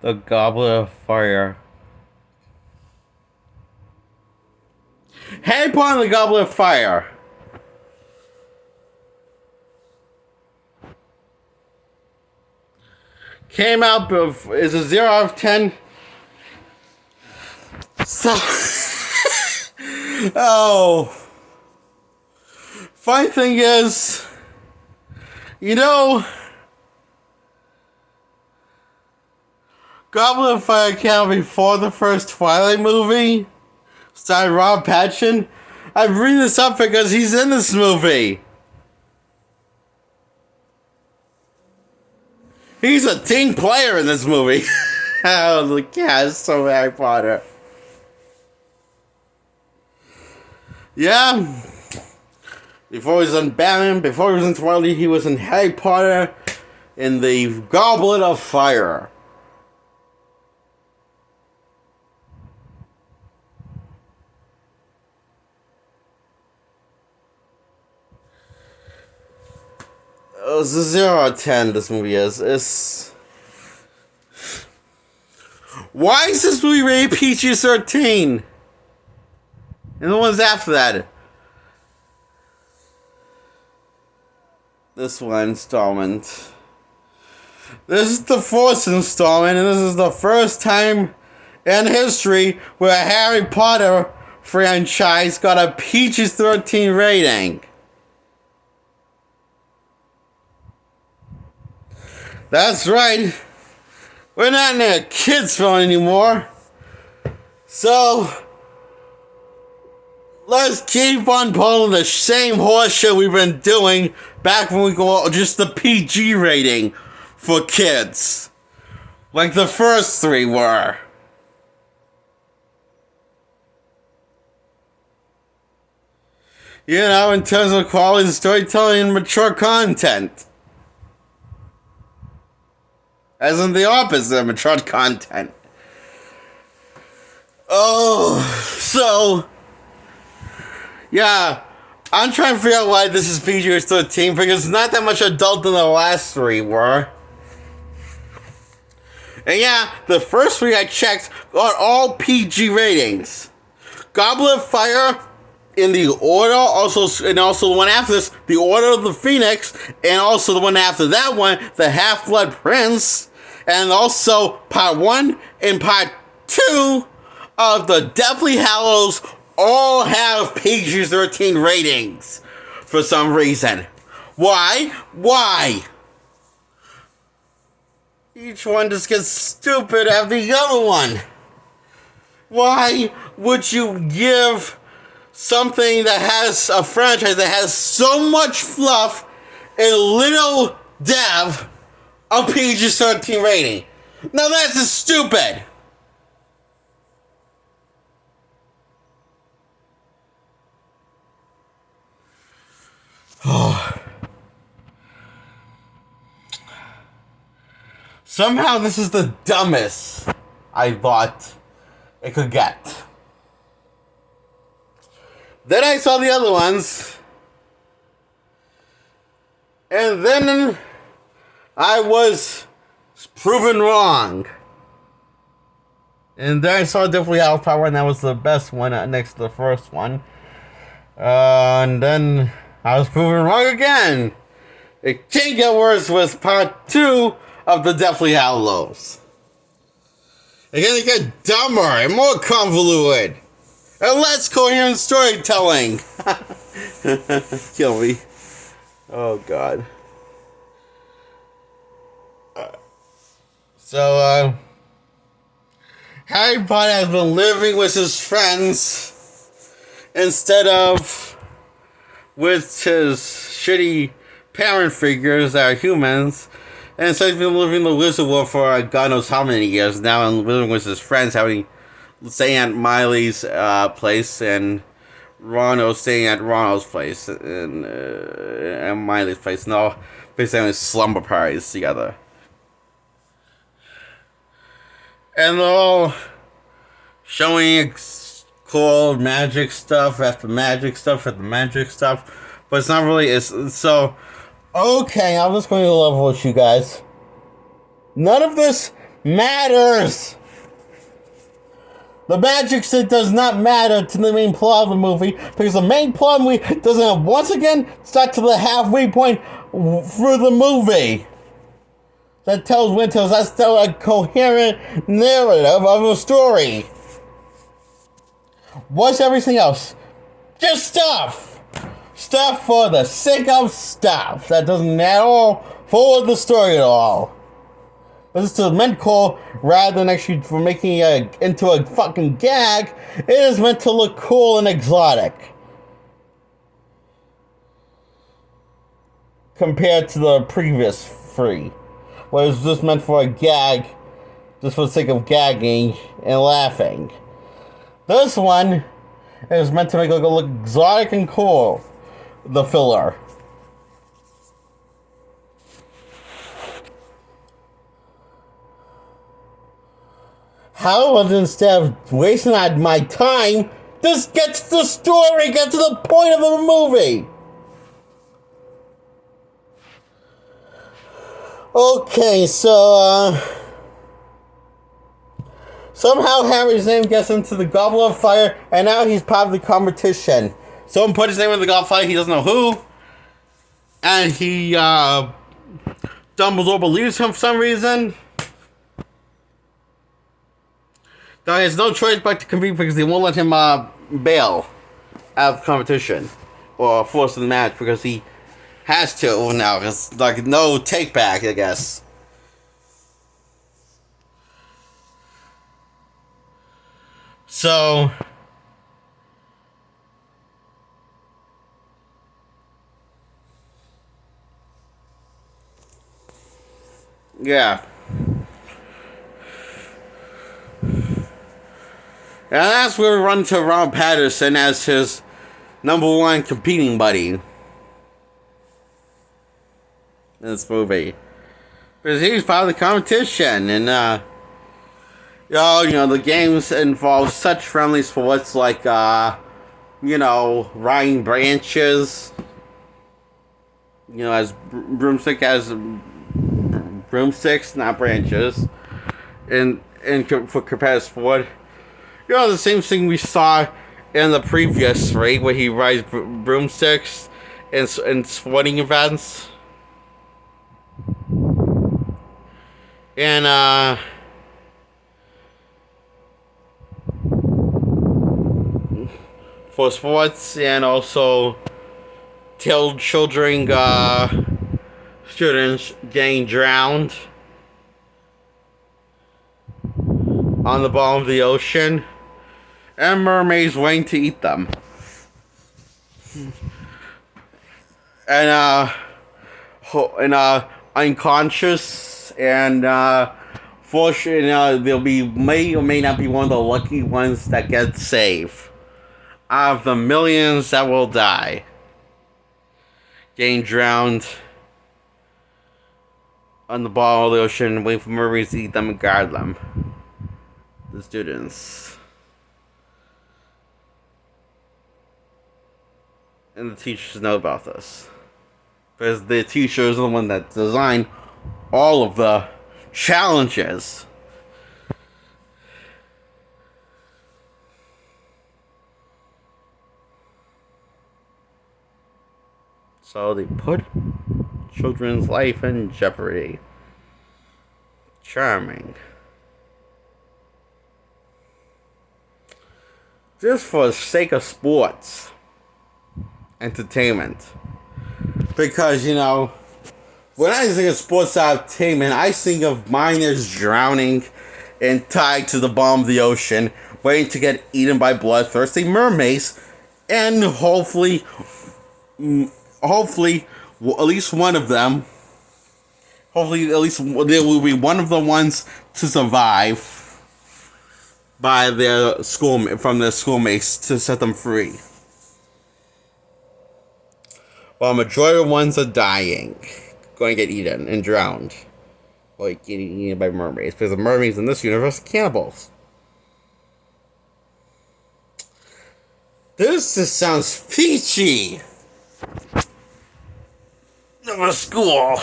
The Goblet of Fire. Harry Potter and the Goblet of Fire. Came out, is a 0 out of 10. So, oh. Funny thing is, Goblet of Fire came out before the first Twilight movie, starring Rob Patchen. I bring this up because he's in this movie. He's a team player in this movie. I was like, yeah, it's so Harry Potter. Yeah. Before he was in Batman, before he was in Twilight, he was in Harry Potter in the Goblet of Fire. It was a 0 out of 10, this movie is. Why is this movie rated PG-13? And the ones after that? This one installment. This is the fourth installment, and this is the first time in history where a Harry Potter franchise got a PG-13 rating. That's right. We're not in a kids' film anymore. So, let's keep on pulling the same horse shit we've been doing back when we go just the PG rating for kids. Like the first three were. In terms of quality of storytelling and mature content. As in the opposite of mature content. Oh, so... yeah, I'm trying to figure out why this is PG-13 because it's not that much adult than the last three were. And yeah, the first three I checked are all PG ratings. Goblet of Fire in the order, also the one after this, the Order of the Phoenix, and also the one after that one, the Half-Blood Prince, and also Part 1 and Part 2 of the Deathly Hallows all have PG-13 ratings for some reason. Why? Each one just gets stupid after the other one. Why would you give something that has a franchise that has so much fluff and little depth a PG-13 rating? Now that's just stupid. Somehow this is the dumbest I thought it could get. Then I saw the other ones. And then I was proven wrong. And then I saw Deathly Hallows Part 1, and that was the best one next to the first one. And then I was proven wrong again. It can't get worse with Part 2 of the Deathly Hallows. It's gonna get dumber and more convoluted. And less coherent storytelling. Kill me. Oh, God. So, Harry Potter has been living with his friends instead of with his shitty parent figures that are humans. And instead he's been living the wizard world for God knows how many years now and living with his friends, staying at Miley's place and Ronald staying at Ronald's place and Miley's place. And all basically having slumber parties together. And they're all showing cool magic stuff after magic stuff after magic stuff. But it's not really... so... okay, I'm just going to level with you guys. None of this matters. The magic shit does not matter to the main plot of the movie because the main plot of the movie doesn't once again start to the halfway point through the movie. That tells Winters that's still a coherent narrative of a story. What's everything else? Just stuff! Stuff for the sake of stuff. That doesn't at all forward the story at all. But this is meant cool rather than actually for making it into a fucking gag. It is meant to look cool and exotic. Compared to the previous three. Where it was just meant for a gag. Just for the sake of gagging and laughing. This one is meant to make it look exotic and cool. The filler. How about instead of wasting my time, just get to the story, get to the point of the movie. Okay, so, somehow Harry's name gets into the Goblet of Fire, and now he's part of the competition. Someone put his name in the Goblet of Fire, he doesn't know who. And Dumbledore believes him for some reason. Though he has no choice but to compete because they won't let him bail out of the competition. Or force the match because he has to now. It's like no take back, I guess. So yeah. And that's where we run to Ron Patterson as his number one competing buddy in this movie. Because he's part of the competition, and the games involve such friendly sports like riding branches. As broomsticks, not branches, and for competitive sport. The same thing we saw in the previous three, where he rides broomsticks in sporting events. And, for sports, and also children, students getting drowned on the bottom of the ocean. And mermaids waiting to eat them. And unconscious and fortunate, they'll be may or may not be one of the lucky ones that get saved out of the millions that will die, getting drowned on the bottom of the ocean, waiting for mermaids to eat them and guard them. The students. And the teachers know about this. Because the teacher is the one that designed all of the challenges. So they put children's life in jeopardy. Charming. Just for the sake of sports. Entertainment. Because, when I think of sports entertainment, I think of miners drowning and tied to the bottom of the ocean, waiting to get eaten by bloodthirsty mermaids, and hopefully, at least one of them, there will be one of the ones to survive by from their schoolmates to set them free. While a majority of ones are dying, going to get eaten and drowned, like getting eaten by mermaids, because the mermaids in this universe are cannibals. This just sounds peachy. Of a school.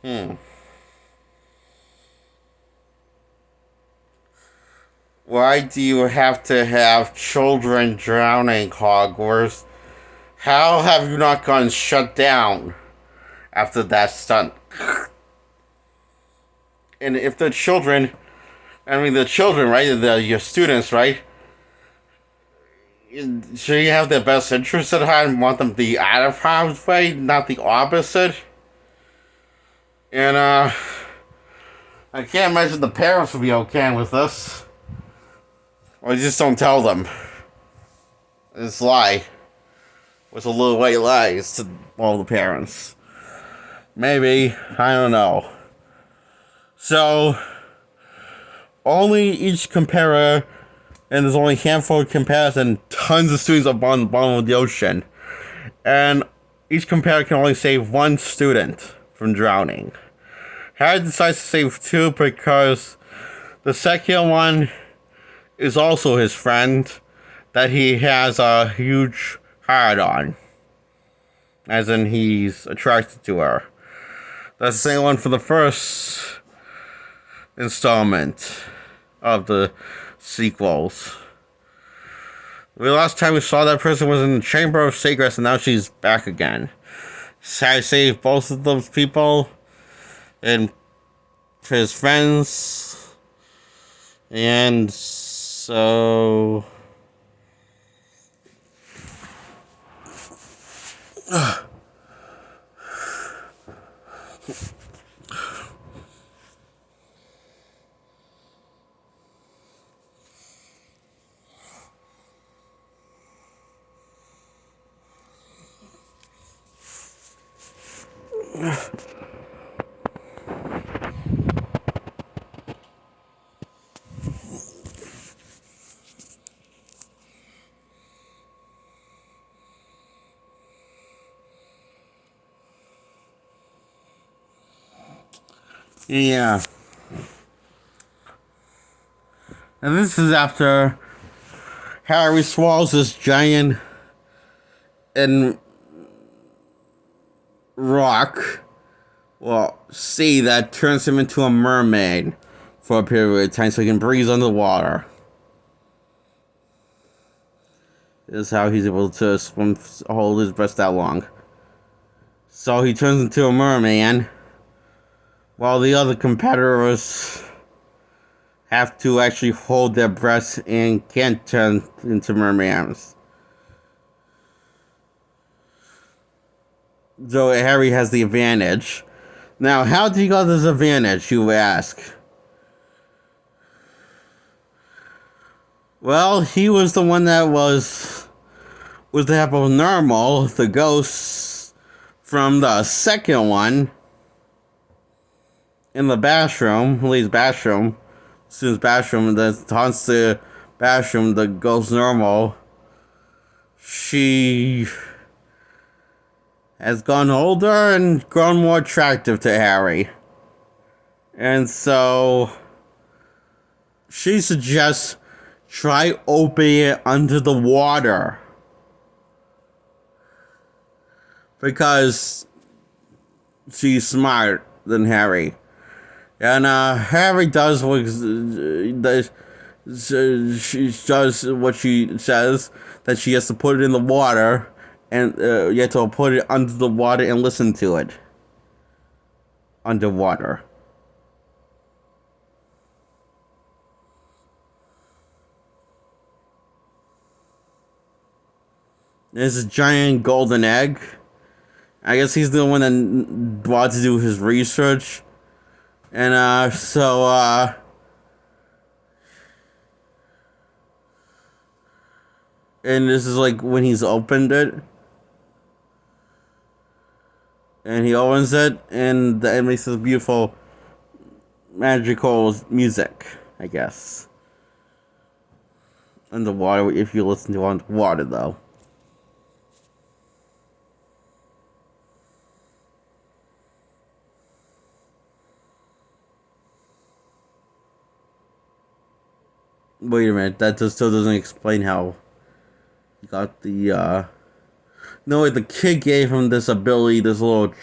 Hmm. Why do you have to have children drowning, Hogwarts? How have you not gotten shut down after that stunt? And if the children, I mean the children, right? Your students, right? Should you have their best interest at heart and want them to be out of harm's way, not the opposite? And I can't imagine the parents would be okay with this. Or just don't tell them. This lie was a little white lies to all the parents. Maybe, I don't know. So, only each comparator, and there's only a handful of comparators and tons of students up on the bottom of the ocean. And each comparator can only save one student from drowning. Harry decides to save two because the second one is also his friend that he has a huge heart on. As in, he's attracted to her. That's the same one for the first installment of the sequels. The last time we saw that person was in the Chamber of Secrets, and now she's back again. So I saved both of those people and his friends, and so yeah. And this is after Harry swallows this giant and rock, well, sea that turns him into a mermaid for a period of time so he can breathe underwater. This is how he's able to swim, hold his breath that long. So he turns into a merman, while the other competitors have to actually hold their breaths and can't turn into mermaids. So Harry has the advantage. Now, how did he got this advantage, you ask? Well, he was the one that was the help of Normal, the ghost from the second one, in the bathroom, Lee's bathroom. Sue's bathroom, that taunts the bathroom, the ghost Normal. She has gone older and grown more attractive to Harry. And so she suggests try opening it under the water. Because she's smarter than Harry. And Harry does what she does what she says, that she has to put it in the water, and you have to put it under the water and listen to it underwater. There's a giant golden egg. I guess he's the one that brought to do his research. And and this is like when he's opened it. And he opens it, and it makes this beautiful magical music, I guess. Underwater, if you listen to it underwater, though. Wait a minute, that just still doesn't explain how he got the, No, the kid gave him this ability, this little,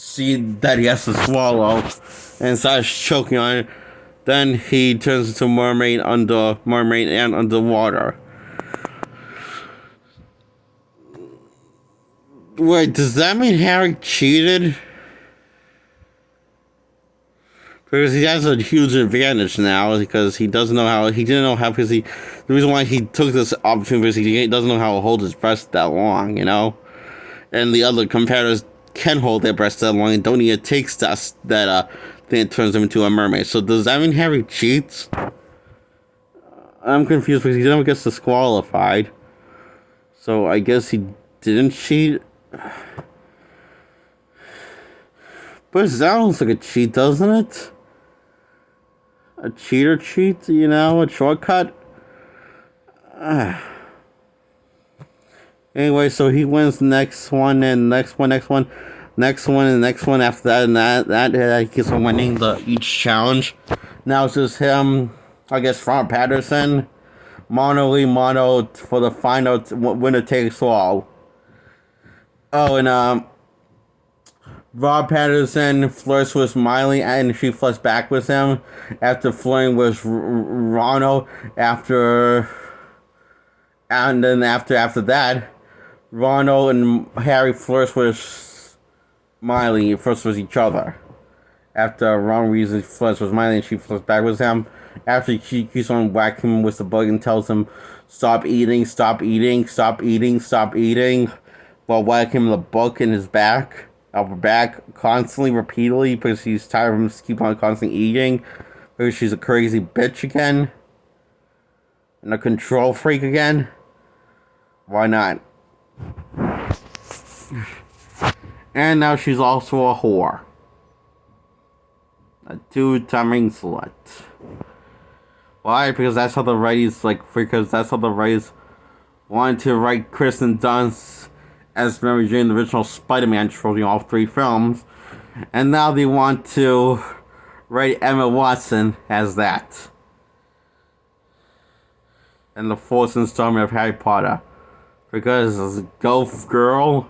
seed that he has to swallow and starts choking on it. Then he turns into mermaid and underwater. Wait, does that mean Harry cheated? Because he has a huge advantage now because he doesn't know how, he didn't know how, because the reason why he took this opportunity is he doesn't know how to hold his breast that long, you know? And the other competitors can hold their breast that long and don't need to take stuff that then turns them into a mermaid. So does that mean Harry cheats? I'm confused because he never gets disqualified. So I guess he didn't cheat. But it sounds like a cheat, doesn't it? A cheater cheat, you know, a shortcut. Anyway, so he wins the next one, and next one, and next one after that, and that he keeps on winning each challenge. Now it's just him, I guess, Ron Patterson, mono for the final winner takes all. Oh, and Rob Patterson flirts with Miley, and she flirts back with him after flirting with Ronald. And then after that, Ronald and Harry flirts with Miley first with each other. After Ron Weasley flirts with Miley, and she flirts back with him. After she keeps on whacking him with the bug and tells him, "Stop eating, stop eating, stop eating, stop eating," while whacking him the book in his upper back, constantly, repeatedly, because she's tired of him keep on constantly eating, because she's a crazy bitch again, and a control freak again. Why not? And now she's also a whore. A two-timing slut. Why? Because that's how the writers, wanted to write Kristen Dunst as Mary Jane in the original Spider-Man trilogy, all three films. And now they want to write Emma Watson as that. And the fourth installment of Harry Potter. Because go girl,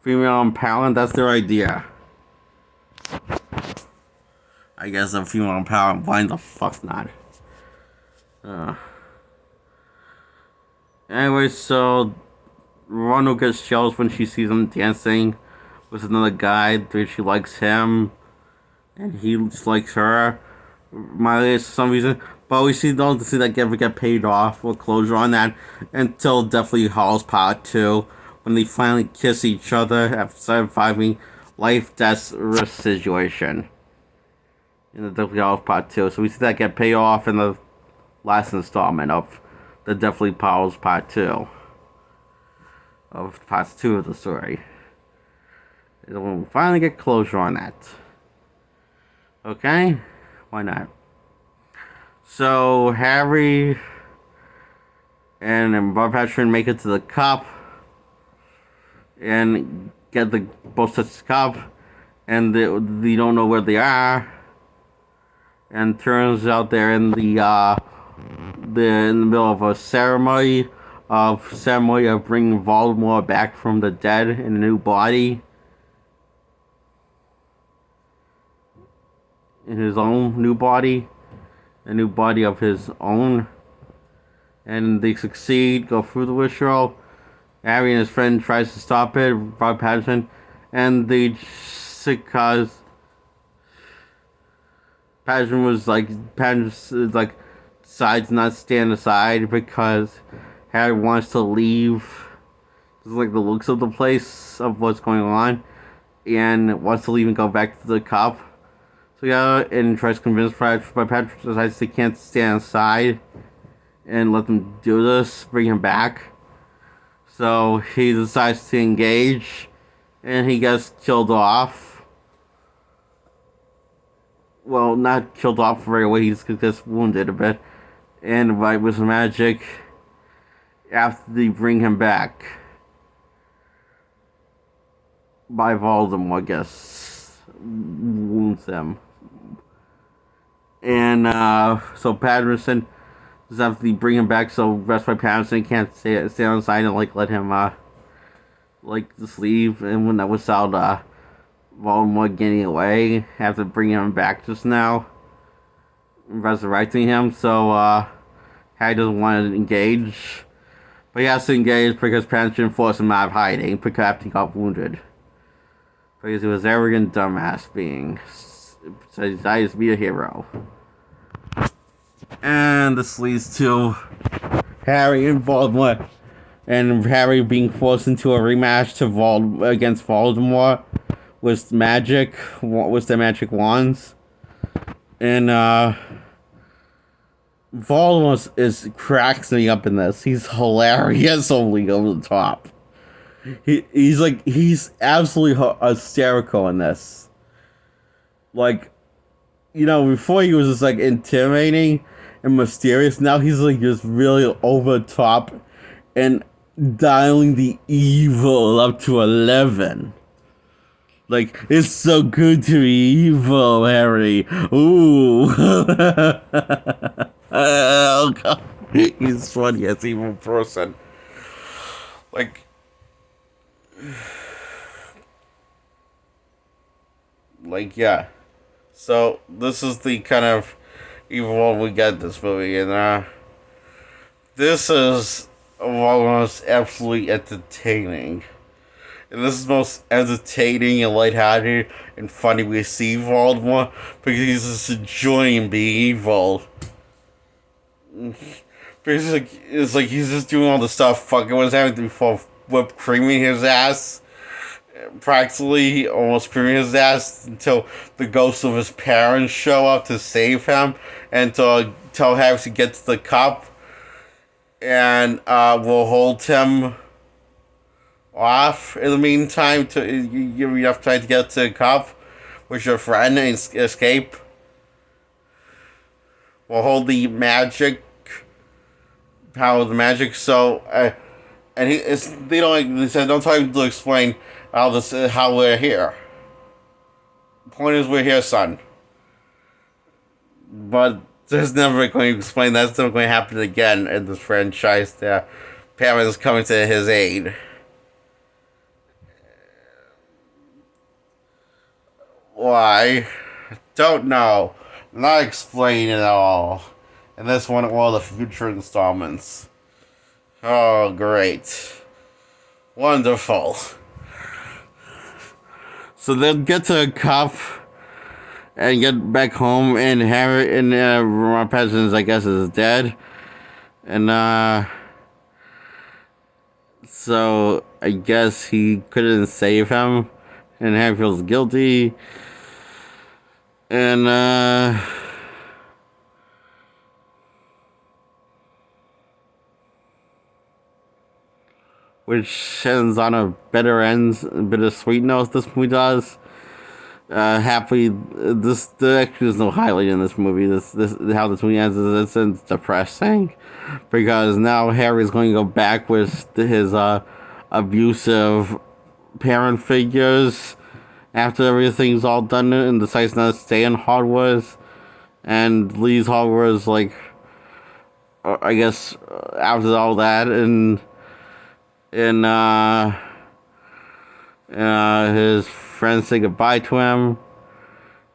female empowerment, that's their idea. I guess a female empowerment, why the fuck not? Anyway, so Ronald gets jealous when she sees him dancing with another guy. She likes him, and he likes her. Miley, for some reason, but we don't see that ever get paid off or closure on that until Deathly Hallows Part 2, when they finally kiss each other after surviving life-death situation in the Deathly Hallows Part 2. So we see that get paid off in the last installment of the Deathly Hallows Part 2. Of Part 2 of the story. We'll finally get closure on that. Okay? Why not? So, Harry and Bob Patron make it to the cup and get both touch the cup, and they don't know where they are. And turns out they're in the middle of a ceremony of bringing Voldemort back from the dead in a new body. In his own new body. A new body of his own. And they succeed, go through the ritual. Harry and his friend tries to stop it, Rob Patterson. And because Patterson decides not to stand aside because Harry wants to leave. Doesn't like the looks of the place, of what's going on, and wants to leave and go back to the cup. So yeah, and tries to convince Patrick, but Patrick decides he can't stand aside and let them do this, bring him back. So he decides to engage, and he gets killed off. Well, not killed off right away, he just gets wounded a bit. And right with magic, after they bring him back by Voldemort, I guess, wounds him. And so Patterson, after they bring him back, so Rest by Patterson can't stay on side and let him just leave. And when that was out, Voldemort getting away after bringing him back just now, resurrecting him. So Harry doesn't want to engage, but he has to engage because parents didn't force him out of hiding because after he got wounded. Because he was arrogant dumbass being, so he decided to be a hero. And this leads to Harry and Voldemort, and Harry being forced into a rematch against Voldemort with the magic wands. And Voldemort cracks me up in this. He's hilarious, only over the top. He's absolutely hysterical in this. Like, before he was just like intimidating and mysterious. Now he's like just really over the top and dialing the evil up to 11. Like, it's so good to be evil, Harry. Ooh. Oh, God. He's funny as evil person. Yeah. So, this is the kind of evil one we get in this movie. And, this is almost absolutely entertaining. And this is the most entertaining and lighthearted and funny we see Voldemort because he's just enjoying being evil. Because it's like he's just doing all the stuff fucking with everything before whipped creaming his ass. Practically almost creaming his ass until the ghosts of his parents show up to save him and to tell Harry to get to the cup. And we'll hold him off in the meantime to give you enough time to get to the cup with your friend and escape. We'll hold the magic power of the magic. So, and they said don't tell him to explain how we're here. The point is we're here, son. But there's never going to explain that's never going to happen again in this franchise. The parents coming to his aid. Why? Don't know. Not explaining at all. And this one, all the future installments. Oh, great. Wonderful. So they'll get to a cup and get back home, and Harry and Ron Peasants, I guess, is dead. And so I guess he couldn't save him, and Harry feels guilty. And which ends on a bittersweet note. This movie does. Happily, there actually is no highlight in this movie. This how this movie ends is it's depressing, because now Harry's going to go back with his abusive parent figures after everything's all done and decides not to stay in Hogwarts and leaves Hogwarts, like, I guess, after all that, and his friends say goodbye to him,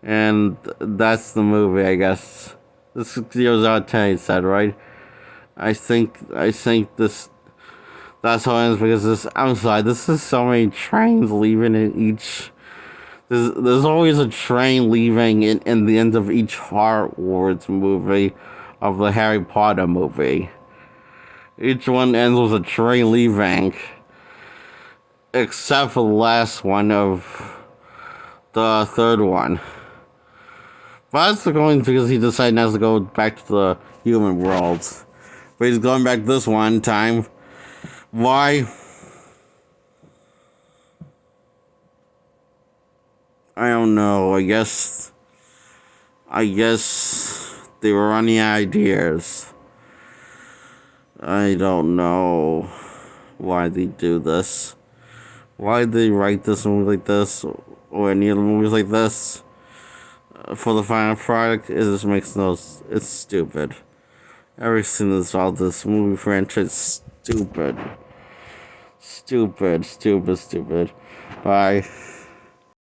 and that's the movie, I guess. This is 0 out of 10, he said, right? I think this, that's how it ends, because this is so many trains leaving in each. There's always a train leaving in the end of each Hogwarts movie of the Harry Potter movie. Each one ends with a train leaving, except for the last one of the third one. But that's going because he decided not to go back to the human world. But he's going back this one time. Why? I don't know. I guess they were running ideas. I don't know why they do this. Why they write this movie like this, or any other movies like this, for the final product. It just makes no. It's stupid. Everything that's all this movie franchise stupid. Stupid. Bye.